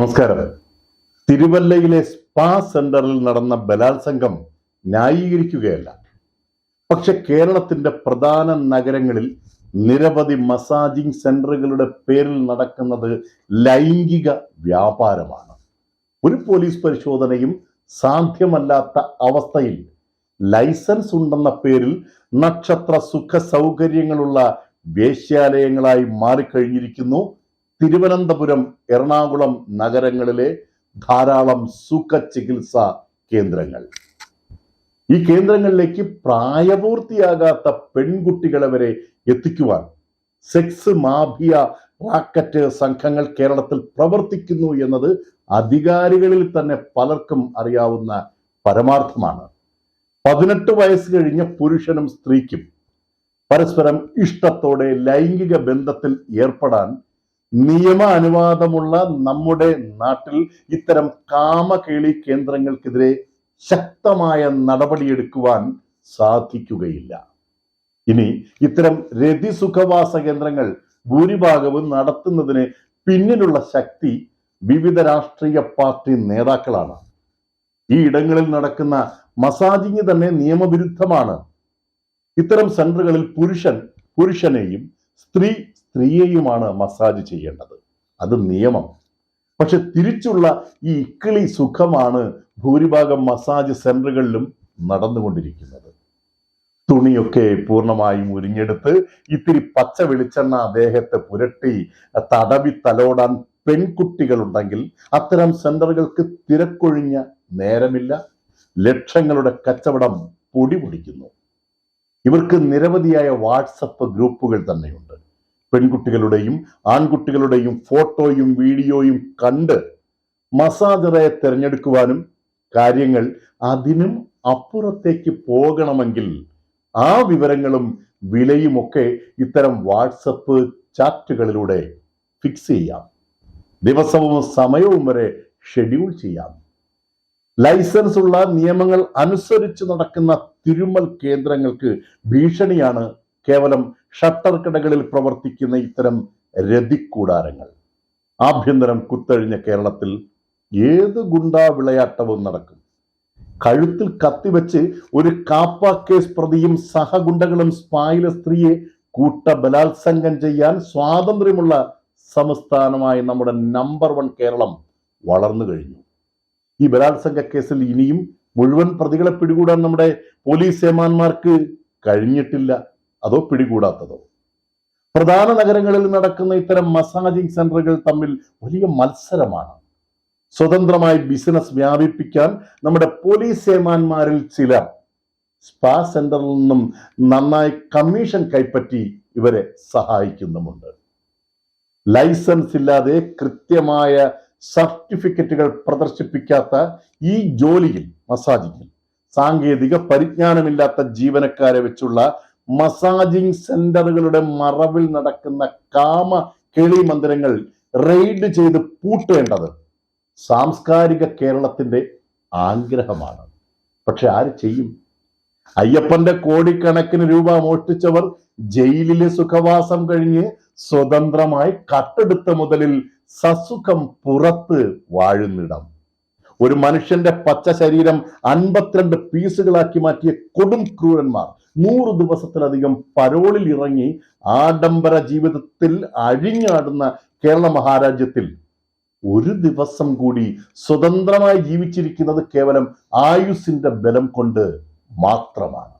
നമസ്കാരം. തിരുവല്ലയിലെ സ്പാ സെന്ററിൽ നടന്ന ബലാത്സംഗം ന്യായീകരിക്കുകയല്ല. പക്ഷെ കേരളത്തിന്റെ പ്രധാന നഗരങ്ങളിൽ നിരവധി മസാജിംഗ് സെന്ററുകളുടെ പേരിൽ നടക്കുന്നത് ലൈംഗിക വ്യാപാരമാണ്. ഒരു പോലീസ് പരിശോധനയും സാധ്യമല്ലാത്ത അവസ്ഥയിൽ ലൈസൻസ് ഉണ്ടെന്ന പേരിൽ നക്ഷത്ര സുഖ സൗകര്യങ്ങളുള്ള വേശ്യാലയങ്ങളായി മാറിക്കഴിഞ്ഞിരിക്കുന്നു തിരുവനന്തപുരം, എറണാകുളം നഗരങ്ങളിലെ ധാരാളം സുഖ ചികിത്സാ കേന്ദ്രങ്ങൾ. ഈ കേന്ദ്രങ്ങളിലേക്ക് പ്രായപൂർത്തിയാകാത്ത പെൺകുട്ടികളെ വരെ എത്തിക്കുവാൻ സെക്സ് മാഫിയ റാക്കറ്റ് സംഘങ്ങൾ കേരളത്തിൽ പ്രവർത്തിക്കുന്നു എന്നത് അധികാരികളിൽ തന്നെ പലർക്കും അറിയാവുന്ന പരമാർത്ഥമാണ്. 18 വയസ്സ് കഴിഞ്ഞ പുരുഷനും സ്ത്രീക്കും പരസ്പരം ഇഷ്ടത്തോടെ ലൈംഗിക ബന്ധത്തിൽ ഏർപ്പെടാൻ നിയമ അനുവാദമുള്ള നമ്മുടെ നാട്ടിൽ ഇത്തരം കാമകേളി കേന്ദ്രങ്ങൾക്കെതിരെ ശക്തമായ നടപടിയെടുക്കുവാൻ സാധിക്കുകയില്ല. ഇനി ഇത്തരം രതിസുഖവാസ കേന്ദ്രങ്ങൾ ഭൂരിഭാഗവും നടത്തുന്നതിന് പിന്നിലുള്ള ശക്തി വിവിധ രാഷ്ട്രീയ പാർട്ടി നേതാക്കളാണ്. ഈ ഇടങ്ങളിൽ നടക്കുന്ന മസാജിങ് തന്നെ നിയമവിരുദ്ധമാണ്. ഇത്തരം സെന്ററുകളിൽ പുരുഷൻ പുരുഷനെയും സ്ത്രീയെയുമാണ് മസാജ് ചെയ്യേണ്ടത്. അത് നിയമം. പക്ഷെ തിരിച്ചുള്ള ഈ ഇക്കിളി സുഖമാണ് ഭൂരിഭാഗം മസാജ് സെന്ററുകളിലും നടന്നുകൊണ്ടിരിക്കുന്നത്. തുണിയൊക്കെ പൂർണ്ണമായും ഉരിഞ്ഞെടുത്ത് ഇത്തിരി പച്ച വെളിച്ചെണ്ണ ദേഹത്തെ പുരട്ടി തടവി തലോടാൻ പെൺകുട്ടികളുണ്ടെങ്കിൽ അത്തരം സെന്ററുകൾക്ക് തിരക്കൊഴിഞ്ഞ നേരമില്ല. ലക്ഷങ്ങളുടെ കച്ചവടം പൊടിപൊടിക്കുന്നു. ഇവർക്ക് നിരവധിയായ വാട്സപ്പ് ഗ്രൂപ്പുകൾ തന്നെയുണ്ട്. പെൺകുട്ടികളുടെയും ആൺകുട്ടികളുടെയും ഫോട്ടോയും വീഡിയോയും കണ്ട് മസാജറെ തിരഞ്ഞെടുക്കുവാനും കാര്യങ്ങൾ അതിനും അപ്പുറത്തേക്ക് പോകണമെങ്കിൽ ആ വിവരങ്ങളും വിലയുമൊക്കെ ഇത്തരം വാട്സപ്പ് ചാറ്റുകളിലൂടെ ഫിക്സ് ചെയ്യാം. ദിവസവും സമയവും വരെ ഷെഡ്യൂൾ ചെയ്യാം. ലൈസൻസ് ഉള്ള നിയമങ്ങൾ അനുസരിച്ച് നടക്കുന്ന തിരുമൽ കേന്ദ്രങ്ങൾക്ക് ഭീഷണിയാണ് കേവലം ഷട്ടർ കടകളിൽ പ്രവർത്തിക്കുന്ന ഇത്തരം രതിക്കൂടാരങ്ങൾ. ആഭ്യന്തരം കുത്തഴിഞ്ഞ കേരളത്തിൽ ഏത് ഗുണ്ടാ വിളയാട്ടവും നടക്കും. കഴുത്തിൽ കത്തിവെച്ച് ഒരു കാപ്പ കേസ് പ്രതിയും സഹഗുണ്ടകളും സ്പായിലെ സ്ത്രീയെ കൂട്ട ബലാത്സംഗം ചെയ്യാൻ സ്വാതന്ത്ര്യമുള്ള സംസ്ഥാനമായി നമ്മുടെ നമ്പർ 1 കേരളം വളർന്നു കഴിഞ്ഞു. ഈ ബലാത്സംഗ കേസിൽ ഇനിയും മുഴുവൻ പ്രതികളെ പിടികൂടാൻ നമ്മുടെ പോലീസ് ഏമാന്മാർക്ക് കഴിഞ്ഞിട്ടില്ല. അതോ പിടികൂടാത്തതോ? പ്രധാന നഗരങ്ങളിൽ നടക്കുന്ന ഇത്തരം മസാജിംഗ് സെന്ററുകൾ തമ്മിൽ വലിയ മത്സരമാണ്. സ്വതന്ത്രമായി ബിസിനസ് വ്യാപിപ്പിക്കാൻ നമ്മുടെ പോലീസ് ഏമാന്മാരിൽ ചിലർ സ്പാ സെന്ററിൽ നിന്നും നന്നായി കമ്മീഷൻ കൈപ്പറ്റി ഇവരെ സഹായിക്കുന്നുമുണ്ട്. ലൈസൻസ് ഇല്ലാതെ കൃത്യമായ സർട്ടിഫിക്കറ്റുകൾ പ്രദർശിപ്പിക്കാത്ത ഈ ജോലിയിൽ, മസാജിങ്ങിൽ, സാങ്കേതിക പരിജ്ഞാനമില്ലാത്ത ജീവനക്കാരെ വെച്ചുള്ള മസാജിംഗ് സെന്ററുകളുടെ മറവിൽ നടക്കുന്ന കാമ കേളി മന്ദിരങ്ങൾ റെയ്ഡ് ചെയ്ത് പൂട്ടേണ്ടത് സാംസ്കാരിക കേരളത്തിന്റെ ആഗ്രഹമാണ്. പക്ഷെ ആര് ചെയ്യും? അയ്യപ്പന്റെ കോടിക്കണക്കിന് രൂപ മോഷ്ടിച്ചവർ ജയിലിലെ സുഖവാസം കഴിഞ്ഞ് സ്വതന്ത്രമായി കട്ടെടുത്ത മുതലിൽ സസുഖം പുറത്ത് വാഴുന്നിടം. ഒരു മനുഷ്യന്റെ പച്ച ശരീരം 52 പീസുകളാക്കി മാറ്റിയ കൊടും ക്രൂരന്മാർ 100 ദിവസത്തിലധികം പരോളിൽ ഇറങ്ങി ആഡംബര ജീവിതത്തിൽ അഴിഞ്ഞാടുന്ന കേരള മഹാരാജ്യത്തിൽ ഒരു ദിവസം കൂടി സ്വതന്ത്രമായി ജീവിച്ചിരിക്കുന്നത് കേവലം ആയുസ്സിന്റെ ബലം കൊണ്ട് മാത്രമാണ്.